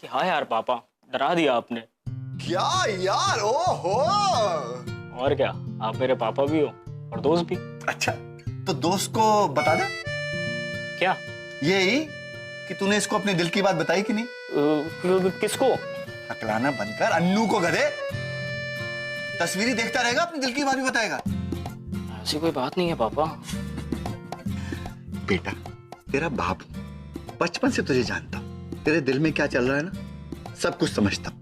क्या यार पापा, डरा दिया आपने। क्या यार, ओहो। और क्या, आप मेरे पापा भी हो और दोस्त भी। अच्छा, तो दोस्त को बता दे। क्या? यही कि तूने इसको अपने दिल की बात बताई कि नहीं। किसको? अकलाना बनकर अन्नू को। गधे, तस्वीरें देखता रहेगा, अपने दिल की बात भी बताएगा। ऐसी कोई बात नहीं है पापा। बेटा, तेरा बाप बचपन से तुझे जानता हूं। तेरे दिल में क्या चल रहा है ना, सब कुछ समझता हूं।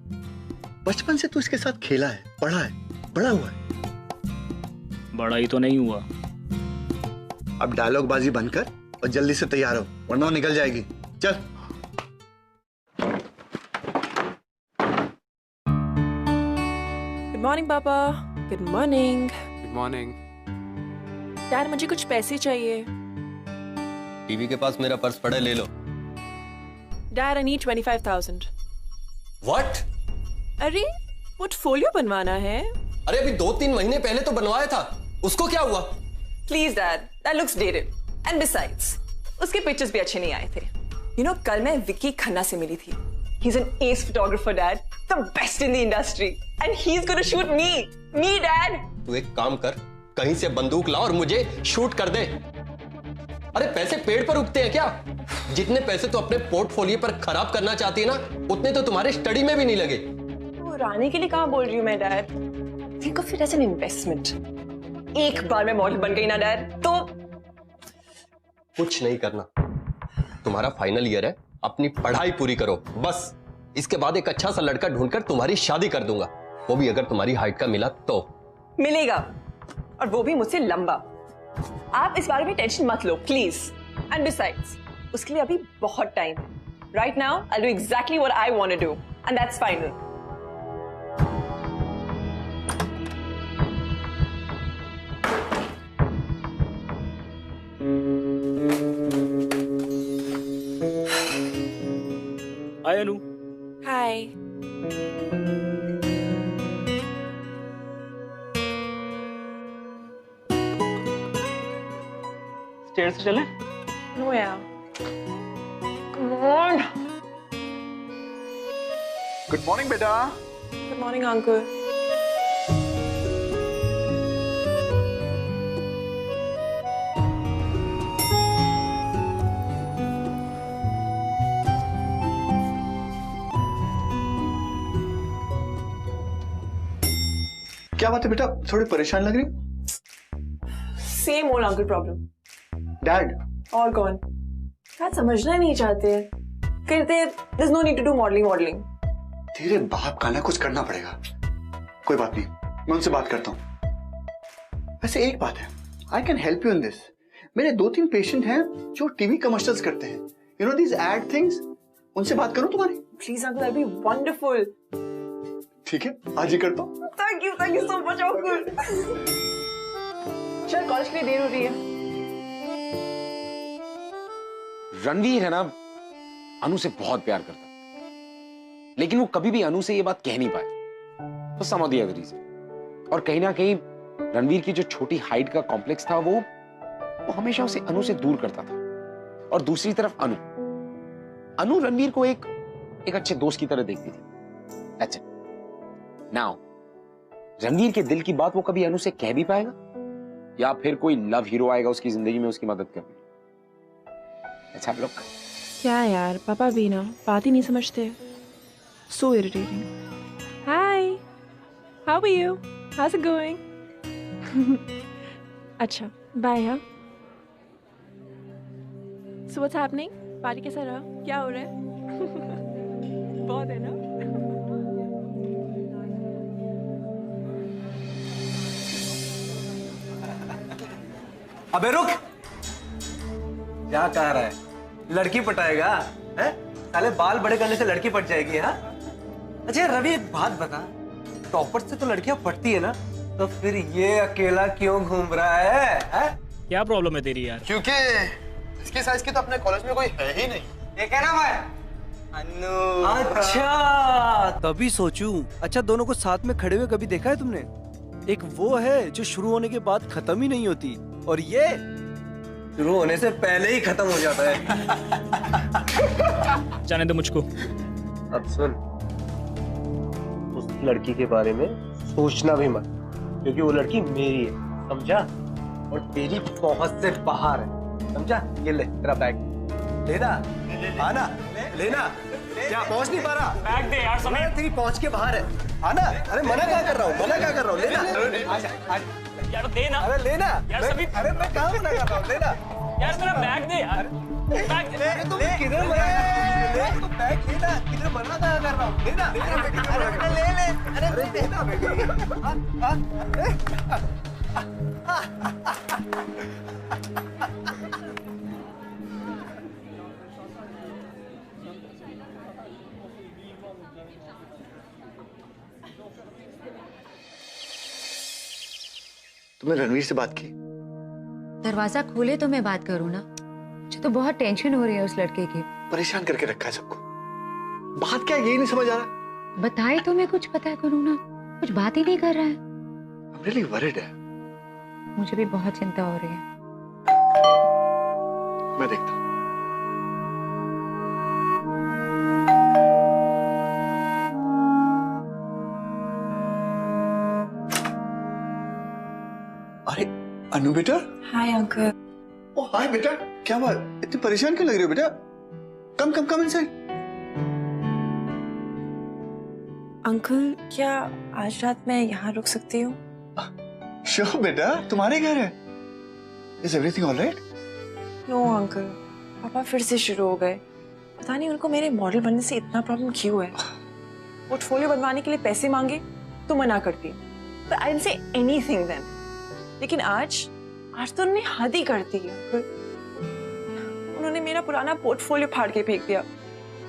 बचपन से तू इसके साथ खेला है, पढ़ा है, बड़ा हुआ है। बड़ा ही तो नहीं हुआ। अब डायलॉग बाजी बंद कर और जल्दी से तैयार हो, वरना वो निकल जाएगी। चल। गुड मॉर्निंग पापा। Good morning. Good morning. Dad, मुझे कुछ पैसे चाहिए। टीवी के पास मेरा पर्स पड़ा है, ले लो। Dad, I need 25,000। व्हाट? अरे, पोर्टफोलियो बनवाना है। अरे अभी 2-3 महीने पहले तो बनवाया था, उसको क्या हुआ? Please dad, that looks dated and besides उसके पिक्चर्स भी अच्छे नहीं आए थे। यू नो, कल मैं विक्की खन्ना से मिली थी। He is an S photographer dad, the best in the industry, and he is gonna shoot me dad. तू एक काम कर, कहीं से बंदूक ला और मुझे शूट कर दे। अरे पैसे पेड़ पर उगते हैं क्या? जितने पैसे तो अपने पोर्टफोलियो पर खराब करना चाहती है ना, उतने तो तुम्हारे स्टडी में भी नहीं लगे। वो रानी के लिए कहां बोल रही हूँ मैं dad. Think of it as an investment. एक बार मैं मॉडल बन गई ना डैड, तो कुछ नहीं करना। तुम्हारा फाइनल ईयर है, अपनी पढ़ाई पूरी करो बस। इसके बाद एक अच्छा सा लड़का ढूंढकर तुम्हारी शादी कर दूंगा, वो भी अगर तुम्हारी हाइट का मिला तो। मिलेगा, और वो भी मुझसे लंबा। आप इस बारे में टेंशन मत लो प्लीज। एंड बिसाइड्स, उसके लिए अभी बहुत टाइम है। Right now I do exactly what I want to do, and that's final. Hi Anu. Hi. Stair से चलें? नो यार। Come on. गुड मॉर्निंग बेटा। Good morning uncle. क्या बात है बेटा, थोड़ी परेशान लग रही? Same old uncle problem. Dad? और कौन? डैड समझना नहीं चाहते, कहते there is no need to do modelling. तेरे बाप का ना कुछ करना पड़ेगा। कोई बात नहीं, मैं उनसे बात करता हूँ। वैसे एक बात है, I can help you in this. मेरे 2-3 पेशेंट हैं जो टीवी कमर्शियल्स करते हैं, you know these ad things. उनसे बात करूं तुम्हारी? Please uncle, that be wonderful. ठीक है, आज ही करता हूँ। Thank you so much uncle. चल, कॉलेज के लिए देर हो रही है। रणवीर है ना, अनु से बहुत प्यार करता, लेकिन वो कभी भी अनु से ये बात कह नहीं पाया तो सम ऑफ द अदर रीजन। और कहीं ना कहीं रणवीर की जो छोटी हाइट का कॉम्प्लेक्स था वो हमेशा उसे अनु से दूर करता था। और दूसरी तरफ अनु रणवीर को एक अच्छे दोस्त की तरह देखती थी। अच्छा, नाउ रणवीर के दिल की बात वो कभी अनु से कह भी पाएगा? या फिर कोई लव हीरो आएगा उसकी जिंदगी में उसकी मदद करने। अच्छा लोग क्या यार, पापा भी ना बात ही नहीं समझते। So irritating. Hi. How are you? How's it going? अच्छा, bye हाँ। So what's happening? पार्टी कैसा रहा? क्या हो रहा है? बहुत है ना? अबे रुक! क्या कह रहा है? लड़की पटाएगा? हैं? साले बाल बड़े करने से लड़की पट जाएगी, हाँ? अच्छा रवि, एक बात बता, टॉपर से तो लड़कियां पटती है ना, तो फिर ये अकेला क्यों घूम रहा है? क्या प्रॉब्लम है तेरी यार? क्योंकि इसके साइज की तो अपने कॉलेज में कोई है ही नहीं। एक है ना भाई? अन्नू। अच्छा, तभी सोचूं। अच्छा, दोनों को साथ में खड़े हुए कभी देखा है तुमने? एक वो है जो शुरू होने के बाद खत्म ही नहीं होती, और ये शुरू होने से पहले ही खत्म हो जाता है। जाने दे मुझको। अब सुन, उस लड़की के बारे में सोचना भी मत, क्योंकि वो लड़की मेरी है, समझा? और तेरी पहुंच से बाहर है, समझा? ये ले तेरा बैग, लेना, आना, लेना। क्या पहुंच नहीं पा रहा? बैग दे यार समीर। तेरी पहुंच के बाहर है, आना। अरे मना क्या कर रहा हूँ, मना क्या कर रहा हूँ, लेना। आजा, यार दे ना। अरे लेना यार समीर। अरे मैं कहाँ मना कर रहा हूँ, लेना। यार मेरा बैग दे यार। बैग दे। अरे तुम किधर मना तो बैग लेना, किधर मना कहाँ कर रहा हूँ, लेना। अरे ले, अरे लेना बेटी। तुमने रणवीर से बात की? दरवाजा खोले तो मैं बात करूं ना। मुझे तो बहुत टेंशन हो रही है उस लड़के की। परेशान करके रखा है सबको। बात क्या है यही नहीं समझ आ रहा। बताए तो मैं कुछ पता करूं ना, कुछ बात ही नहीं कर रहा है। I'm really worried है। मुझे भी बहुत चिंता हो रही है। मैं देखता हूँ। अरे अनु बेटा। Hi uncle. ओ हाय बेटा, क्या बात, इतनी परेशान क्यों लग रही हो बेटा? Come inside. अंकल, क्या आज रात मैं यहाँ रुक सकती हूँ? श्योर बेटा, तुम्हारे घर है। Is everything all right? No uncle, पापा फिर से शुरू हो गए। पता नहीं उनको मेरे मॉडल बनने से इतना प्रॉब्लम क्यों है। पोर्टफोलियो बनवाने के लिए पैसे मांगे तो मना करती, but I didn't say anything then. लेकिन आज तो उन्होंने हद ही कर दी अंकल। उन्होंने मेरा पुराना पोर्टफोलियो फाड़ के फेंक दिया।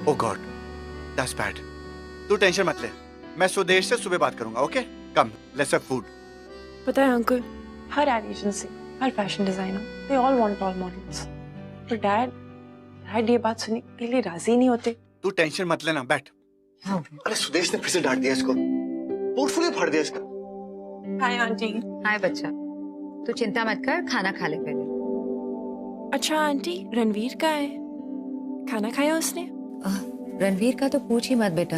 Oh God, that's bad. तू टेंशन मत ले, मैं स्वदेश से सुबह बात करूंगा, okay? Come, let's have food. पता है uncle, her ad agency, her fashion designer, they all want tall models. पर डैड ये बात सुनने के लिए राजी नहीं होते। तू टेंशन मत लेना, बैठ। अरे सुदेश ने फिर से डांट दिया इसको, पोर्टफोलियो फाड़ दिया इसका। Hi aunty. हाय बच्चा, तू चिंता मत कर, खाना खा ले पहले। अच्छा आंटी, रणवीर का है? खाना खाया उसने? रणवीर का तो पूछ ही मत बेटा।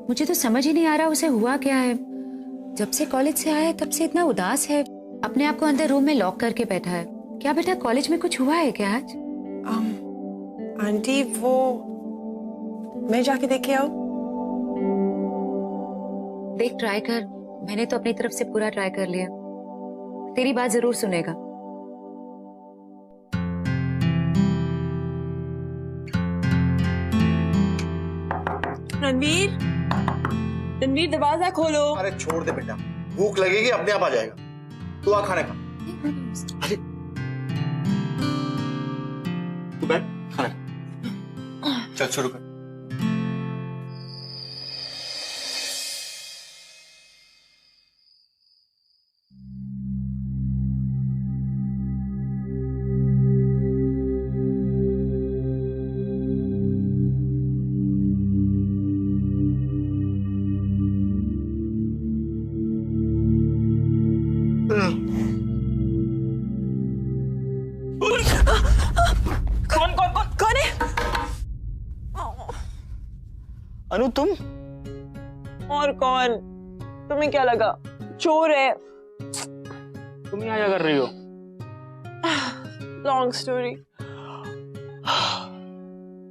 मुझे तो समझ ही नहीं आ रहा उसे हुआ क्या है। जब से कॉलेज से आया तब से इतना उदास है, अपने आप को अंदर रूम में लॉक करके बैठा है। क्या बेटा कॉलेज में कुछ हुआ है क्या आज? आंटी वो मैं जाके देख के आऊं? देख ट्राई कर, मैंने तो अपनी तरफ से पूरा ट्राई कर लिया। तेरी बात जरूर सुनेगा। रणवीर, दरवाजा खोलो। अरे छोड़ दे बेटा, भूख लगेगी अपने आप आ जाएगा। तू आ खाने खा। अरे तू बैठ, खाना खा। चल शुरू कर। कौन है? अनु तुम? और कौन? तुम्हें क्या लगा? चोर है। तुम यहाँ क्या कर रही हो? Long story.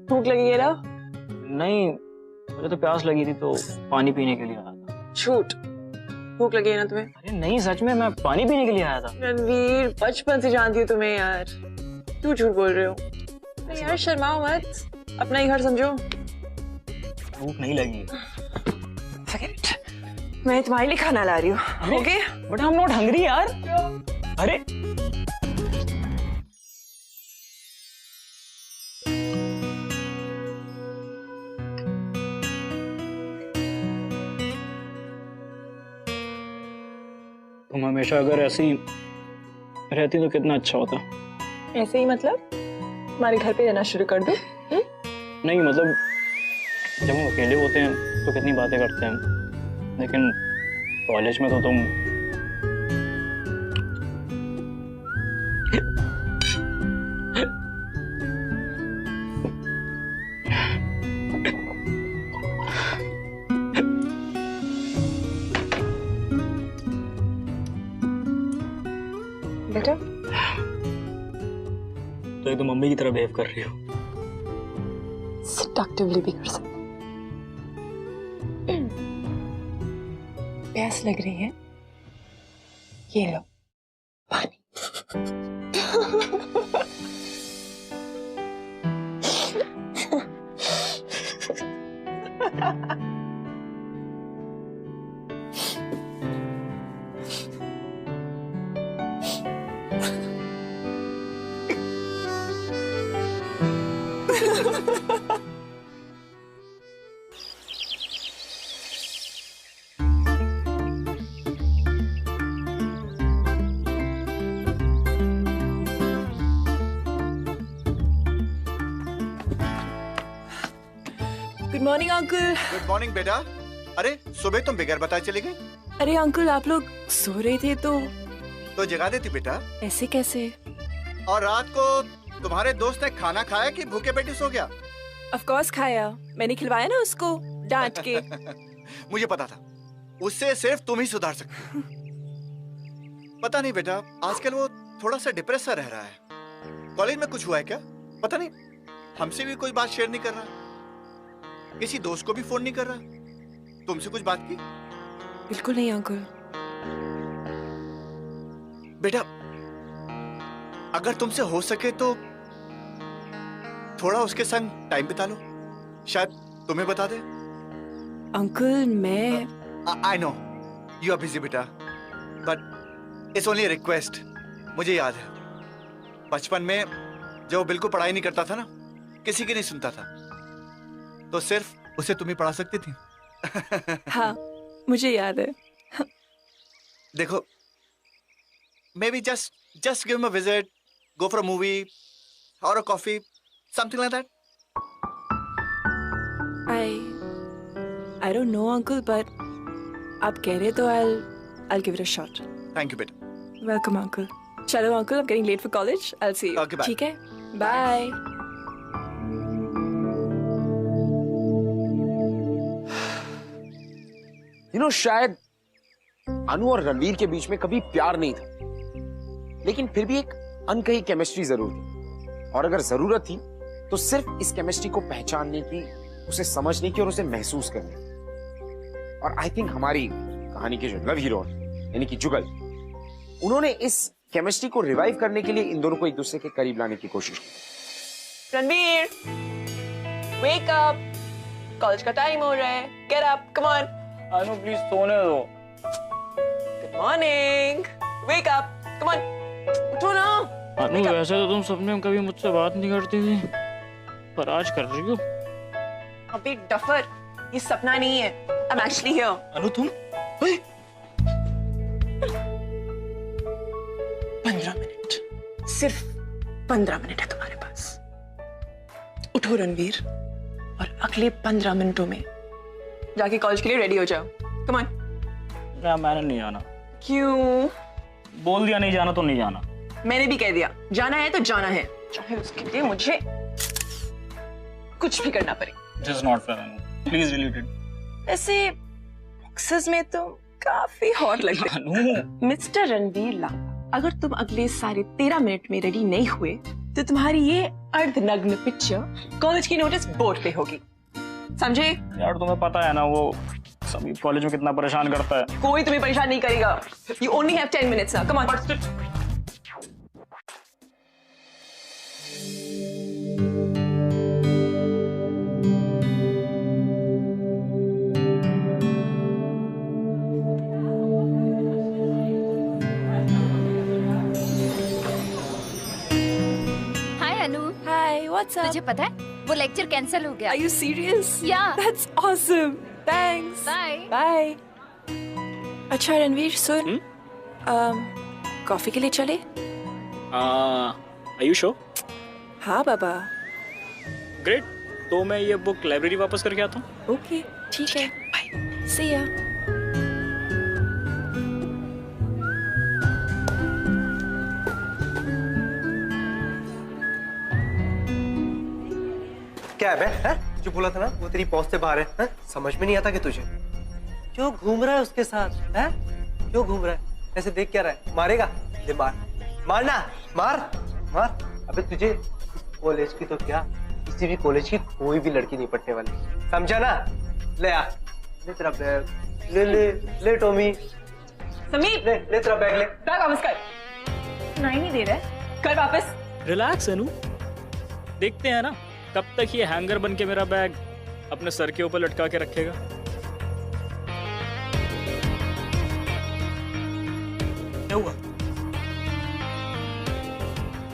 भूख लगी है ना? नहीं, मुझे तो प्यास लगी थी तो पानी पीने के लिए आया था। झूठ। भूख लगी है ना तुम्हें? अरे नहीं, सच में मैं पानी पीने के लिए आया था। रणवीर, बचपन से जानती हूँ तुम्हें यार, क्यों झूठ बोल रहे हो? अरे यार शर्माओ मत, अपना ही घर समझो। भूख नहीं लगी। Forget it. मैं तुम्हारे लिए खाना ला रही हूँ। Okay? But I am not hungry यार। अरे तुम हमेशा अगर ऐसी रहती तो कितना अच्छा होता। ऐसे ही मतलब हमारे घर पे रहना शुरू कर दो। नहीं मतलब जब हम अकेले होते हैं तो कितनी बातें करते हैं, लेकिन कॉलेज में तो तुम बेटा तो एक तो मम्मी की तरह बिहेव कर रही हो। सेडक्टिवली भी कर सकते। प्यास लग रही है? ये लो पानी। Good morning uncle. Good morning बेटा। अरे सुबह तुम बगैर बताए चली गई? अरे अंकल आप लोग सो रहे थे तो जगा देती बेटा। ऐसे कैसे? और रात को तुम्हारे दोस्त ने खाना खाया कि भूखे पेटी सो गया? ऑफ कोर्स खाया, मैंने खिलवाया ना उसको डांट के। मुझे पता था, उससे सिर्फ तुम ही सुधार सकती हो। पता नहीं बेटा, आजकल वो थोड़ा सा डिप्रेस सा रह रहा है। कॉलेज में कुछ हुआ है क्या? पता नहीं, हमसे भी कोई बात शेयर नहीं कर रहा, किसी दोस्त को भी फोन नहीं कर रहा। तुमसे कुछ बात की? बिल्कुल नहीं अंकल। बेटा अगर तुमसे हो सके तो थोड़ा उसके संग टाइम बिता लो, शायद तुम्हें बता दे। अंकल मैं I know you are busy बेटा, बट इट्स ओनली रिक्वेस्ट। मुझे याद है बचपन में जब वो बिल्कुल पढ़ाई नहीं करता था ना, किसी की नहीं सुनता था, तो सिर्फ उसे तुम ही पढ़ा सकती थी। हाँ मुझे याद है। देखो maybe just give him a visit, go for a movie or a coffee, something like that. I don't know uncle, but आप कह रहे तो I'll give it a shot. Thank you बेटा. Welcome uncle. चलो uncle, I'm getting late for college. I'll see you. Okay, bye. ठीक है? Bye. शायद अनु और रणवीर के बीच में कभी प्यार नहीं था, लेकिन फिर भी एक अनकही केमिस्ट्री जरूर थी। और अगर जरूरत थी तो सिर्फ इस केमिस्ट्री को पहचानने की, उसे समझने की और उसे महसूस करने की। और आई थिंक हमारी कहानी के जो लव हीरो यानी कि जुगल, उन्होंने इस केमिस्ट्री को रिवाइव करने के लिए इन दोनों को एक दूसरे के करीब लाने की कोशिश की। Ranveer, wake up. कॉलेज का टाइम हो रहा है. Get up, come on. Anu please सोने दो। Good morning. Wake up, come on. उठो ना. अनु वैसे तो तुम सपने में कभी मुझसे बात नहीं करती थी, पर आज कर रही हो। अबे डफर, ये सपना नहीं है. I'm actually here. अनु तुम 15 मिनट, सिर्फ 15 मिनट है तुम्हारे पास. उठो रणवीर, और अगले 15 मिनटों में जाके कॉलेज के लिए रेडी हो जाओ. Come on. मैंने नहीं जाना। क्यों? बोल दिया नहीं जाना तो नहीं जाना। मैंने भी कह दिया जाना है तो जाना है, चाहे उसके लिए मुझे कुछ भी करना पड़े. This is not fair, Anu. Please delete it. ऐसे बॉक्सेस में तो काफी हॉट लग रहे अनु। मिस्टर रणवीर लांबा. अगर तुम अगले साढ़े 13 मिनट में रेडी नहीं हुए तो तुम्हारी ये अर्धनग्न पिक्चर कॉलेज की नोटिस बोर्ड पे होगी, समझे? यार तुम्हें पता है ना वो सभी कॉलेज में कितना परेशान करता है। कोई तुम्हें परेशान नहीं करेगा। You only have 10 minutes now. Come on. Hi Anu. Hi, what's up? तुझे पता है वो लेक्चर कैंसिल हो गया। Are you serious? Yeah. That's awesome. Thanks. Bye. Bye. अच्छा रणवीर सुन, कॉफी के लिए चले? Are you sure? हाँ बाबा। ग्रेट, तो मैं ये बुक लाइब्रेरी वापस करके आता हूँ। ओके, ठीक है। बाय। See ya. क्या है बे? हैं? जो बोला था ना वो तेरी पहुंच से बाहर है, हैं? समझ में नहीं आता कि तुझे क्यों घूम रहा है उसके साथ? हैं? क्यों घूम रहा है? ऐसे देख क्या रहा है? मारेगा? ले मार, मारना, मार, मार। अबे तुझे इस कॉलेज की तो क्या, किसी भी कॉलेज की कोई भी लड़की नहीं पटने वाली, समझा ना? ले आ, ले तेरा बैग, ले टॉमी, समीर, ले तेरा बैग, ले बैग वापस कर। सुनाई नहीं दे रहा है, कर वापस। रिलैक्स अनु, देखते हैं ना कब तक ये हैंगर बन के मेरा बैग अपने सर के ऊपर लटका के रखेगा। क्या हुआ?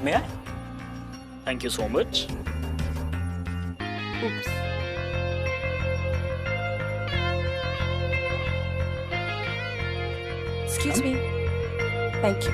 मैं? Thank you so much. Excuse me. Thank you.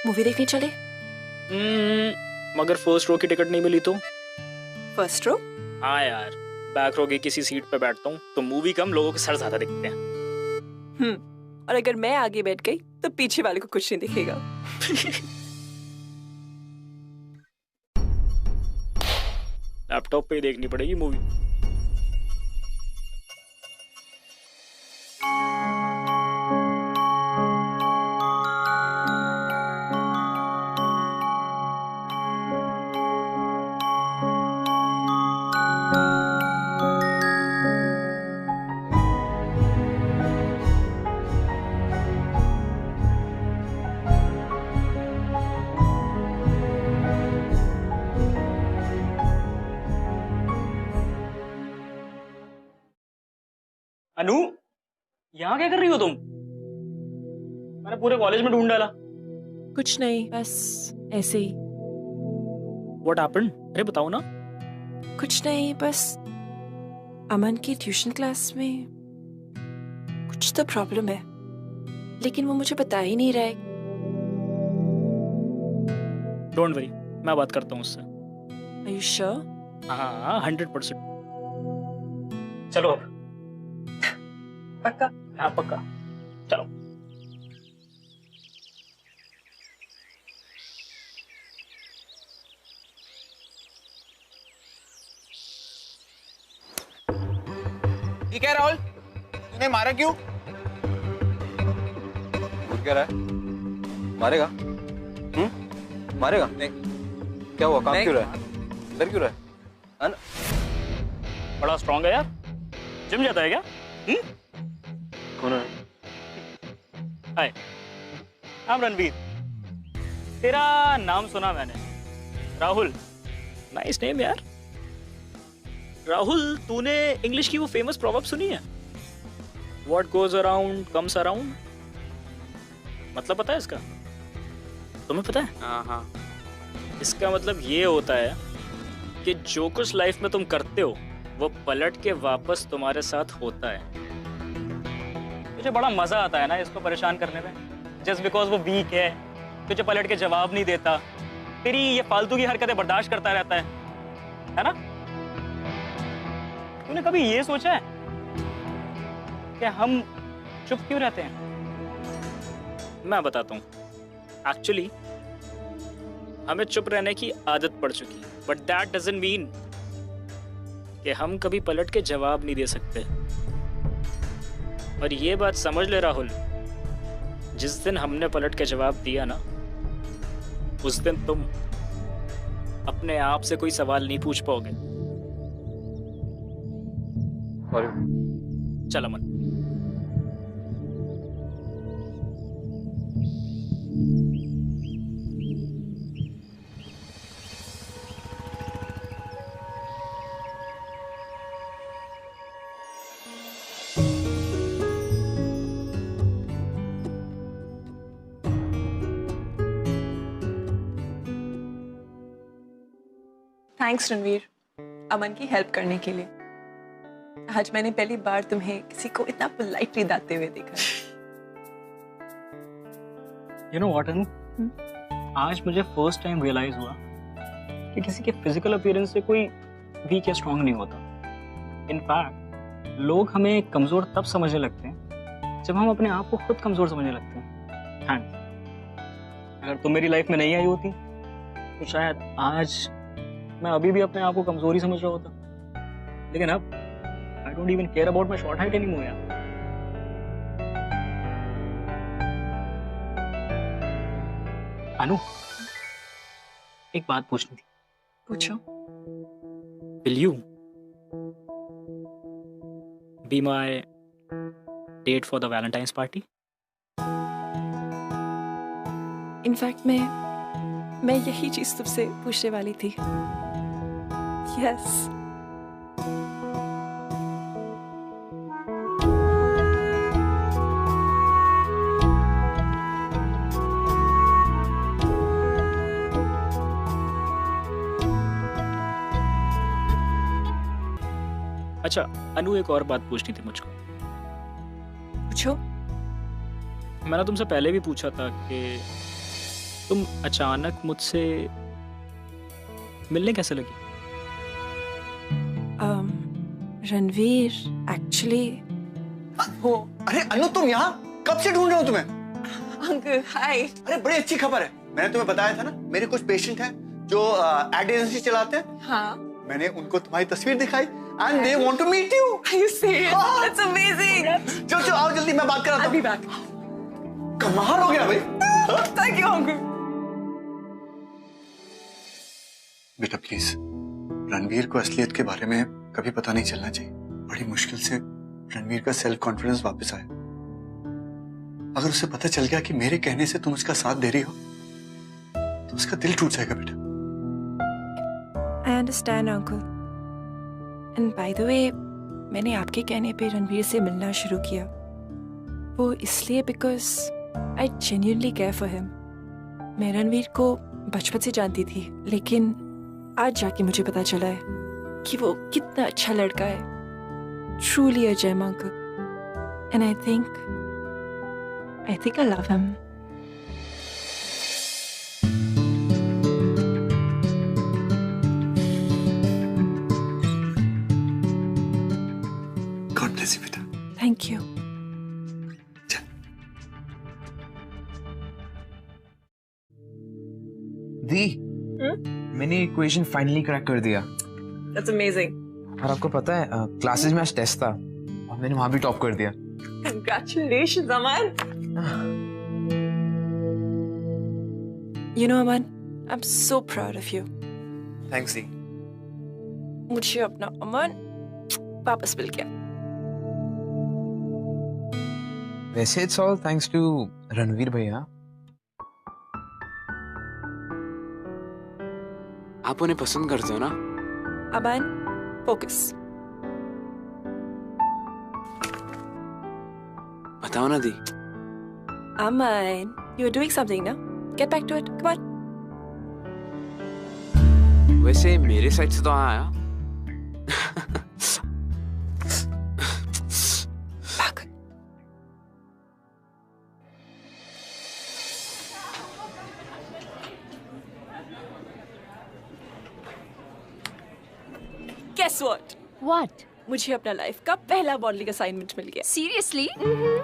Movie देखने चले? मगर फर्स्ट रो की टिकट नहीं मिली तो? First row? हाँ यार, बैक रो की किसी सीट पे बैठता हूँ तो मूवी कम, लोगों के सर ज्यादा दिखते हैं। और अगर मैं आगे बैठ गई तो पीछे वाले को कुछ नहीं दिखेगा। लैपटॉप पे ही देखनी पड़ेगी मूवी। अनु, यहाँ क्या कर रही हो तुम? मैंने पूरे कॉलेज में ढूंढ डाला। कुछ नहीं, बस ऐसे ही। What happened? अरे बताओ ना। कुछ नहीं, बस अमन की ट्यूशन क्लास में कुछ तो प्रॉब्लम है, लेकिन वो मुझे बता ही नहीं रहा है। डोंट वरी, मैं बात करता हूँ उससे। Are you sure? हाँ 100%। चलो अब। पक्का? हाँ पक्का, चलो। ठीक है राहुल, तूने मारा क्यों? कह रहा है मारेगा? मारेगा? नहीं। क्या हुआ? काम नहीं। क्यों रहा है? डर क्यों रहा है? बड़ा स्ट्रॉन्ग है यार। जिम जाता है क्या? कौन है? हाय, I'm रणवीर। तेरा नाम सुना मैंने, राहुल, नाइस नेम यार। राहुल, तूने इंग्लिश की वो फेमस प्रोवर्ब सुनी है? What goes around comes around। मतलब पता है इसका? तुम्हें पता है? हाँ। इसका मतलब ये होता है कि जो कुछ लाइफ में तुम करते हो वो पलट के वापस तुम्हारे साथ होता है। मुझे बड़ा मजा आता है ना इसको परेशान करने में। जस्ट बिकॉज वो वीक है, तुझे पलट के जवाब नहीं देता, तेरी ये फालतू की हरकतें बर्दाश्त करता रहता है ना? तूने कभी ये सोचा है कि हम चुप क्यों रहते हैं? मैं बताता हूँ। एक्चुअली हमें चुप रहने की आदत पड़ चुकी है, बट दैट डजंट मीन कि हम कभी पलट के जवाब नहीं दे सकते। और ये बात समझ ले राहुल, जिस दिन हमने पलट के जवाब दिया ना, उस दिन तुम अपने आप से कोई सवाल नहीं पूछ पाओगे। चल अमन। थैंक्स रणवीर, अमन की हेल्प करने के लिए। आज मैंने पहली बार तुम्हें किसी को इतना पोलाइटली दाते हुए देखा। You know what, अनु? आज मुझे फर्स्ट टाइम रियलाइज हुआ कि किसी के फिजिकल अपीयरेंस से कोई वीक या स्ट्रांग नहीं होता। इनफैक्ट लोग हमें कमजोर तब समझने लगते हैं जब हम अपने आप को खुद कमजोर समझने लगते हैं। थैंक्स। अगर तुम मेरी लाइफ में नहीं आई होती तो शायद आज मैं अभी भी अपने आप को कमजोरी समझ रहा होता। लेकिन अब I don't even care about my short height anymore यार। अनु, एक बात पूछनी थी। पूछो। Will you be my date for the Valentine's party? In fact मैं यही चीज तुमसे पूछने वाली थी। यस। अच्छा अनु, एक और बात पूछनी थी मुझको। पूछो। मैंने तुमसे पहले भी पूछा था कि तुम अचानक मुझसे मिलने कैसे लगी? रणवीर, एक्चुअली वो। अरे अनु, तुम यहाँ कब से ढूंढ रहे हो तुम्हें? Uncle hi. अरे बड़ी अच्छी खबर है। मैंने तुम्हें बताया था ना, मेरे कुछ पेशेंट हैं जो एड एजेंसी चलाते हैं। हाँ। मैंने उनको तुम्हारी तस्वीर दिखाई and they want to meet you. Are you serious? That's amazing. चलो आओ जल्दी, मैं बात कराता हूँ। I'll be back. कमाल हो गया भाई। Thank you, uncle. बेटा प्लीज, रणवीर को असलियत के बारे में कभी पता नहीं चलना चाहिए। बड़ी मुश्किल से रणवीर का सेल्फ कॉन्फिडेंस वापस आया। अगर उसे पता चल गया कि मेरे कहने से तुम उसका साथ दे रही हो तो उसका दिल टूट जाएगा बेटा। I understand, uncle. And by the way, मैंने आपके कहने पे रणवीर से मिलना शुरू किया। वो इसलिए because I genuinely care for him. मैं रणवीर को बचपन से जानती थी, लेकिन आज जाके मुझे पता चला है कि वो कितना अच्छा लड़का है। Truly a gem, uncle. And I think I love him. God bless you बेटा। Thank you. दी, मैंने इक्वेशन फाइनली क्रैक कर दिया। That's amazing. और आपको पता है क्लासेस में आज टेस्ट था और मैंने वहां भी टॉप कर दिया। Congratulations, Aman. You know, Aman, I'm so proud of you. Thanks दी। मुझे अपना अमन वापस मिल गया। वैसे it's all thanks to Ranveer भैया। आप उन्हें पसंद करते हो ना? अमन, फोकस। बताओ ना दी। Aman, you're doing something now. Get back to it. Come on. वैसे मेरे साइड से तो हाँ आया। Back. Guess what? What? मुझे अपना लाइफ का पहला मॉडलिंग असाइनमेंट मिल गया। Seriously?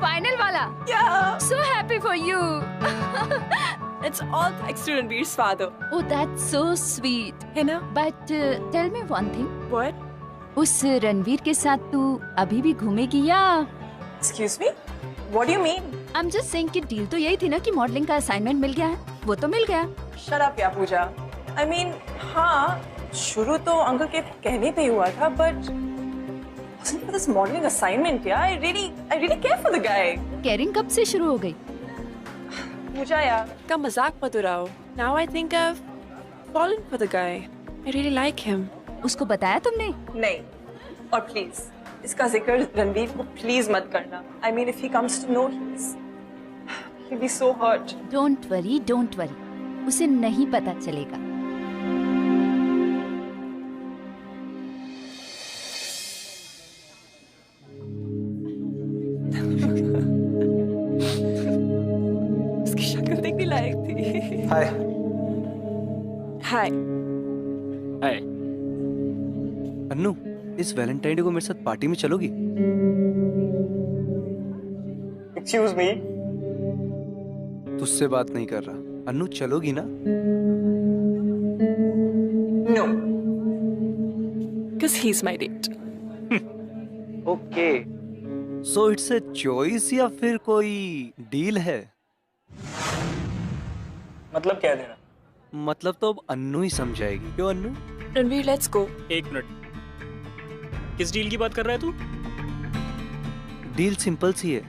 Final वाला? Yeah. So happy for you. It's all thanks to Ranveer's father. Oh, that's so sweet. है ना? But tell me one thing. What? उस रणवीर के साथ तू अभी भी घूमेगी या? Excuse me? What do you mean? I'm just saying कि डील तो यही थी ना कि मॉडलिंग का असाइनमेंट मिल गया है। वो तो मिल गया। Shut up, या पूजा। I mean, हाँ, शुरू तो अंकल के कहने पे हुआ था, but wasn't for this modeling assignment, yeah. I really care for the guy. Carrying कब से शुरू हो गई? पूजा यार, का मजाक मत उड़ाओ। Now I think I've fallen for the guy. I really like him. उसको बताया तुमने? नहीं, और प्लीज इसका जिक्र रणवीर को प्लीज मत करना। I mean, if he comes to know, he'll be so hurt. Don't worry, don't worry. उसे नहीं पता चलेगा। उसकी शक्ल देखने लायक थी। हाय। हाय। हाय। अन्नू, इस वैलेंटाइन डे को मेरे साथ पार्टी में चलोगी? Excuse me. तुझसे बात नहीं कर रहा। अन्नू, चलोगी ना? No. Because he's my date. Okay. So it's a choice या फिर कोई डील है? मतलब क्या दे रहा? मतलब तो अब अन्नू ही समझाएगी। क्यों अन्नू? Ranveer, let's go. एक मिनट, किस डील की बात कर रहा है तू? डील सिंपल सी है।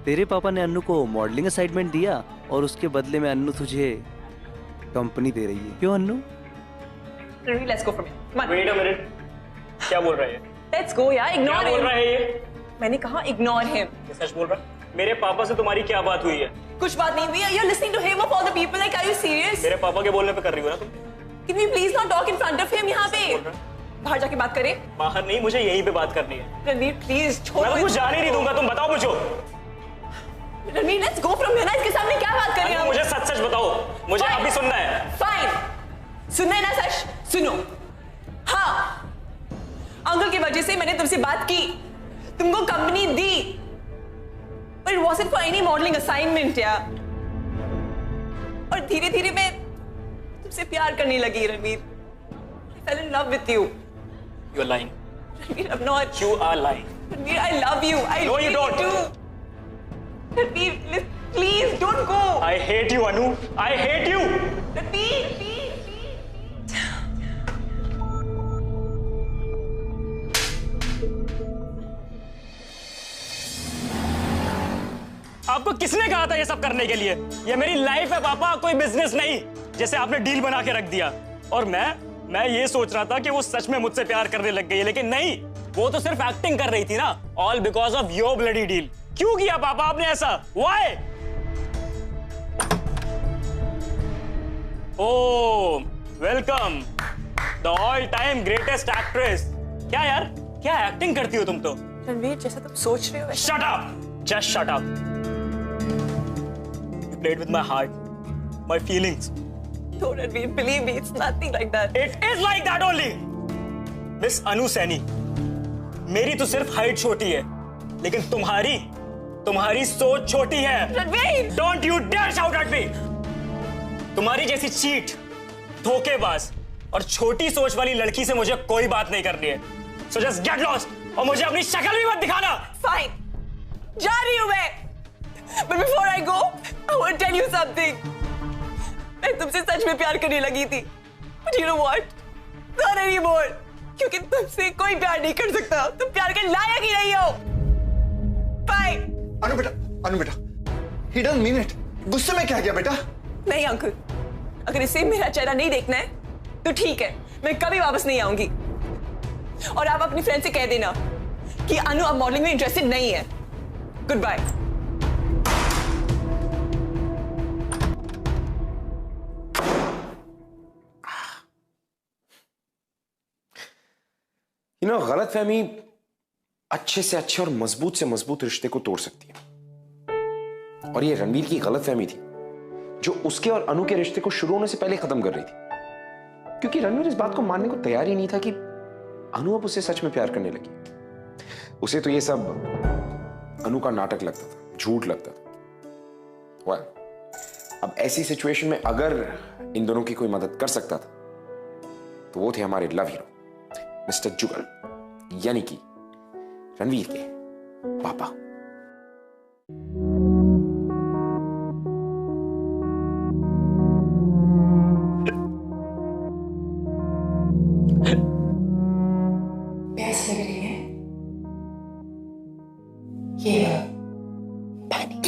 तेरे पापा ने अन्नू को मॉडलिंग असाइनमेंट दिया और उसके बदले में अन्नू तुझे कंपनी दे रही है। क्यों Annu? Ranveer, let's go from here. Come on. Wait a minute, क्या बोल रहा है ये? Let's go, यार. क्या Ignore बोल him. रहा है ये? मैंने कहा ignore him. ये सच बोल रहा है? मेरे पापा से तुम्हारी क्या बात हुई है? कुछ बात नहीं हुई. You're listening to him of all the people. Like, are you serious? मेरे पापा के बोलने पे कर रही हो ना तुम? Can we please not talk in front of him यहाँ पे? बाहर जाके बात करें. बाहर नहीं, मुझे यहीं पे बात करनी है। रणवीर, please छोड़ो. मैं कुछ जाने नहीं दूंगा, तुम बताओ मुझे। Ranveer, let's go from here. ना इसके सामने क्या बात करें हम? मुझे सच सच बताओ, मुझे Fine. अभी सुनना है। Fine. सुनना है ना सच? सुनो. हाँ, अंकल की वजह से मैंने तुमसे बात की, तुमको company the, but it wasn't for any modeling assignment यार। और धीरे धीरे मैं तुमसे प्यार करने लगी Ranveer. I fell in love with you. You're lying. Ranveer, I'm not. You are lying. Ranveer, I love you. I No, you really don't. do. Ranveer, please don't go. I hate you, Anu. I hate you. Ranveer, please. आपको किसने कहा था ये सब करने के लिए? ये मेरी लाइफ है पापा, कोई बिजनेस नहीं जैसे आपने डील बना के रख दिया। और मैं ये सोच रहा था कि वो सच में मुझसे प्यार करने लग गई है, लेकिन नहीं, वो तो सिर्फ एक्टिंग कर रही थी ना। All because of your bloody deal. क्यों किया पापा आपने ऐसा? Why? Oh, welcome the all time greatest actress. क्या यार, क्या एक्टिंग करती हो तुम तो? रणवीर, जैसा तुम सोच रहे हो वैसा। Shut up! Just shut up. You played with my heart, my feelings. No, Ranveer, believe me, it's nothing like that. It is like that only. Miss Anu Saini, मेरी तो सिर्फ हाइट छोटी है, लेकिन तुम्हारी सोच छोटी है। Ranveer! Don't you dare shout at me. तुम्हारी जैसी चीट, धोखेबाज और छोटी सोच वाली लड़की से मुझे कोई बात नहीं करनी है। So just get lost और मुझे अपनी शक्ल भी मत दिखाना। Fine. जा रही हूँ मैं। But before I go, I want to tell you something. मैं तुमसे सच में प्यार करने लगी थी। But you know what? Not anymore. क्योंकि तुमसे कोई प्यार नहीं कर सकता। तुम प्यार के लायक ही नहीं हो। Bye. अनु बेटा, he doesn't mean it. गुस्से में क्या किया बेटा? नहीं अंकल, अगर इसे मेरा चेहरा नहीं देखना है, तो ठीक है, मैं कभी वापस नहीं आऊंगी। और आप अपनी फ्रेंड से कह देना कि अनु अब मॉडलिंग में इंटरेस्टेड नहीं है। Goodbye. गलतफहमी अच्छे से अच्छे और मजबूत से मजबूत रिश्ते को तोड़ सकती है। और ये रणवीर की गलतफहमी थी जो उसके और अनु के रिश्ते को शुरू होने से पहले खत्म कर रही थी, क्योंकि रणवीर इस बात को मानने को तैयार ही नहीं था कि अनु अब उसे सच में प्यार करने लगी। उसे तो ये सब अनु का नाटक लगता था, झूठ लगता था। well, अब ऐसी सिचुएशन में अगर इन दोनों की कोई मदद कर सकता था तो वो थे हमारे लव हीरो मिस्टर जुगल, यानी कि रणवीर के पापा। प्यास लग रही है? ये पानी।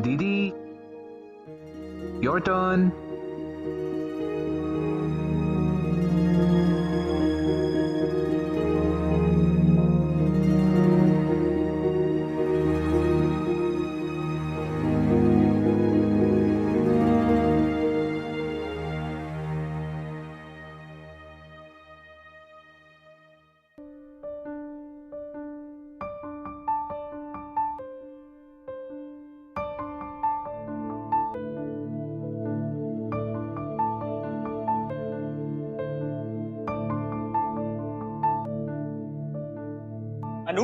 दीदी, your turn. अनु,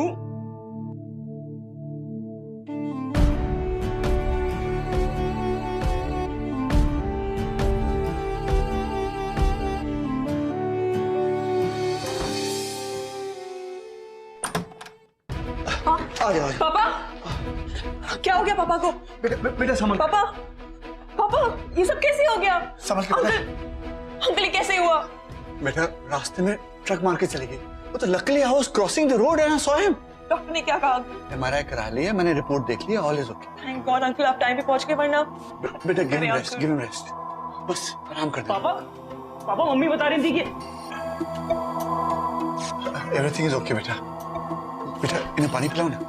आ जाओ। पापा, क्या हो गया पापा को? बेटा संभल। पापा, पापा, ये सब कैसे हो गया? संभल के अंकल, अंकल ये कैसे हुआ? बेटा रास्ते में ट्रक मार के चली गई। वो तो luckily I was crossing the road and I saw him. Doctor ने क्या कहा? एमआरआई करा लिया, मैंने रिपोर्ट देख लिया, all is okay. Thank God uncle, आप टाइम पे पहुंच गए, वरना बेटा give him rest, give him rest. बस आराम कर दे। पापा, पापा मम्मी बता रही थी कि एवरीथिंग इज ओके बेटा। बेटा इन्हें पानी पिलाओ ना।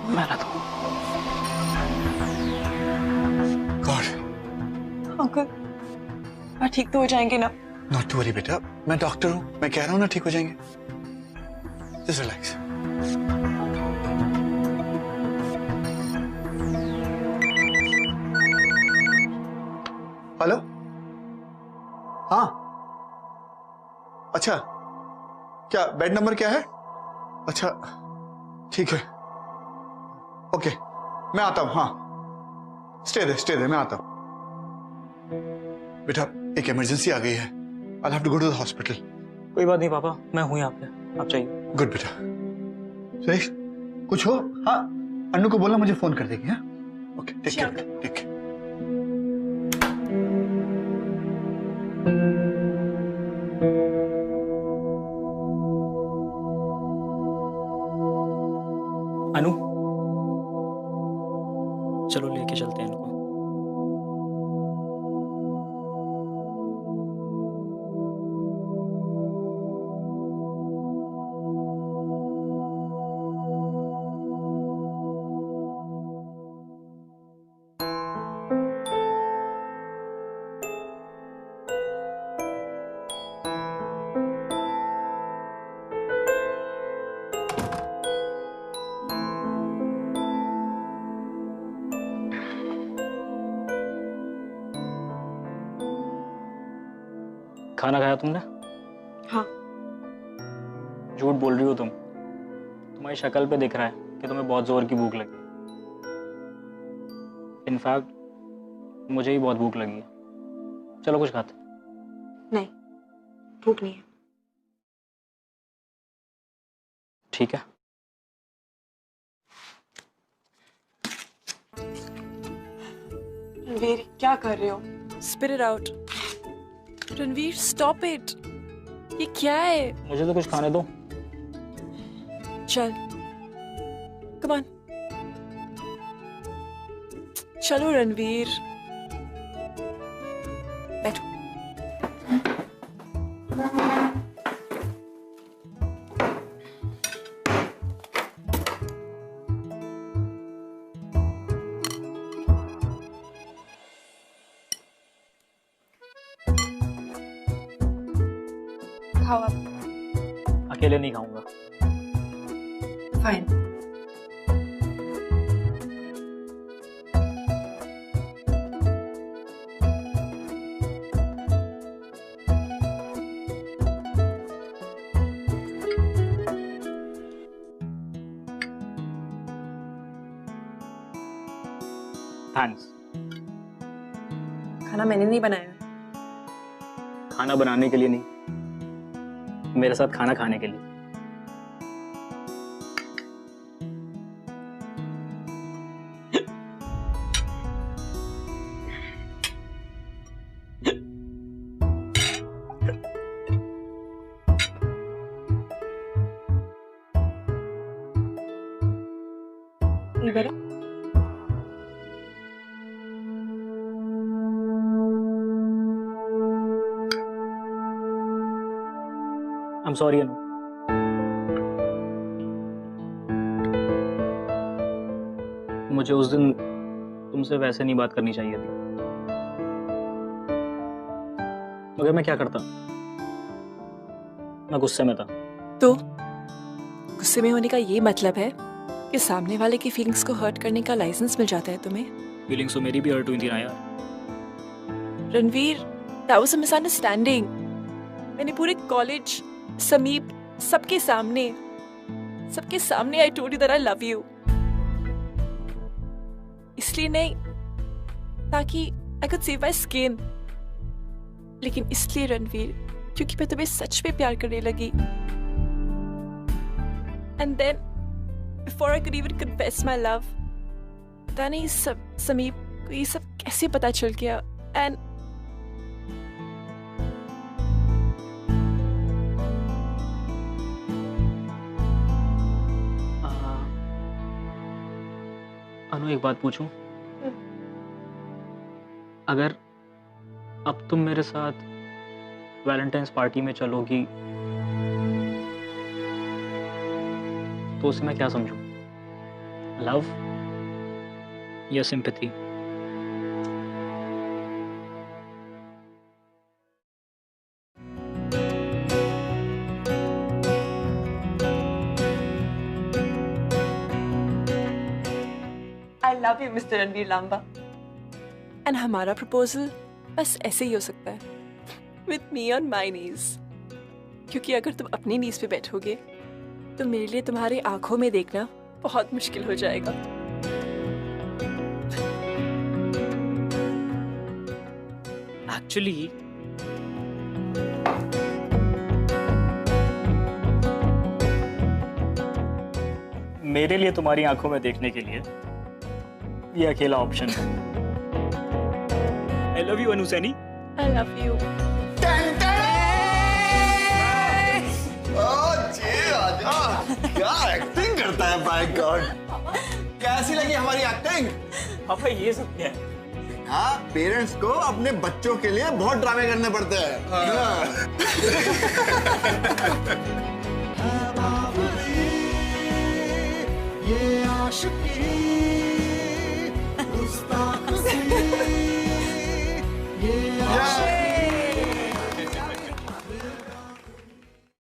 मैं लाता हूं। गॉड। अंकल ठीक तो हो जाएंगे ना? नॉट टू वरी बेटा, मैं डॉक्टर हूं, मैं कह रहा हूं ना ठीक हो जाएंगे। Just relax. हेलो, हाँ अच्छा, क्या बेड नंबर क्या है? अच्छा ठीक है, ओके मैं आता हूं। हाँ स्टे दे मैं आता हूं। बेटा एक इमरजेंसी आ गई है, I'll have to go to the hospital. कोई बात नहीं पापा, मैं हूं यहाँ पे, आप चाहिए। गुड बेटा। सुरेश कुछ हो? हाँ अन्नू को बोलना मुझे फोन कर देगी। हाँ okay, take care, take care. Anu, चलो लेके चलते हैं इनको। खाना खाया तुमने? हाँ। झूठ बोल रही हो तुम, तुम्हारी शक्ल पे दिख रहा है कि तुम्हें बहुत जोर की भूख लगी। इनफैक्ट मुझे ही बहुत भूख लगी है, चलो कुछ खाते। नहीं, भूख नहीं है। ठीक है। रणवीर, क्या कर रहे हो? Spit it out. Ranveer, stop it. ये क्या है? मुझे तो कुछ खाने दो। चल, कम ऑन, चलो रणवीर, बैठो। खाओ आप। अकेले नहीं खाऊंगा। फाइन। थैंक्स। खाना मैंने नहीं बनाया। खाना बनाने के लिए नहीं, मेरे साथ खाना खाने के लिए। इधर आ। I'm sorry, अनु। मुझे उस दिन तुमसे वैसे नहीं बात करनी चाहिए थी, मगर मैं क्या करता, मैं गुस्से में था। तो गुस्से में होने का ये मतलब है कि सामने वाले की फीलिंग्स को हर्ट करने का लाइसेंस मिल जाता है तुम्हें? फीलिंग्स तो मेरी भी हर्ट हुई थी ना यार। Ranveer, that was a misunderstanding। मैंने पूरे कॉलेज, समीप, सबके सामने I told you that I love you। इसलिए नहीं ताकि I could save my skin, लेकिन इसलिए रणवीर क्योंकि मैं तुम्हें सच में प्यार करने लगी। And then before I could even confess my love, पता नहीं समीप को ये सब कैसे पता चल गया। And अनु, एक बात पूछूं? अगर अब तुम मेरे साथ वैलेंटाइंस पार्टी में चलोगी तो उसे मैं क्या समझूं? लव या sympathy? I love you, Mr. Ranveer Lamba. And हमारा प्रपोजल बस ऐसे ही हो सकता है, with me on my knees। क्योंकि अगर तुम अपनी नीज पे बैठोगे तो मेरे लिए तुम्हारी आंखों में देखना बहुत मुश्किल हो जाएगा। एक्चुअली मेरे लिए तुम्हारी आंखों में देखने के लिए ये अकेला ऑप्शन है। I love you, Anu Saini. I love you। क्या एक्टिंग करता है, बाय गॉड। कैसी लगी हमारी एक्टिंग? पापा ये सब क्या है? हाँ, पेरेंट्स को अपने बच्चों के लिए बहुत ड्रामे करने पड़ते हैं। ये आशिकी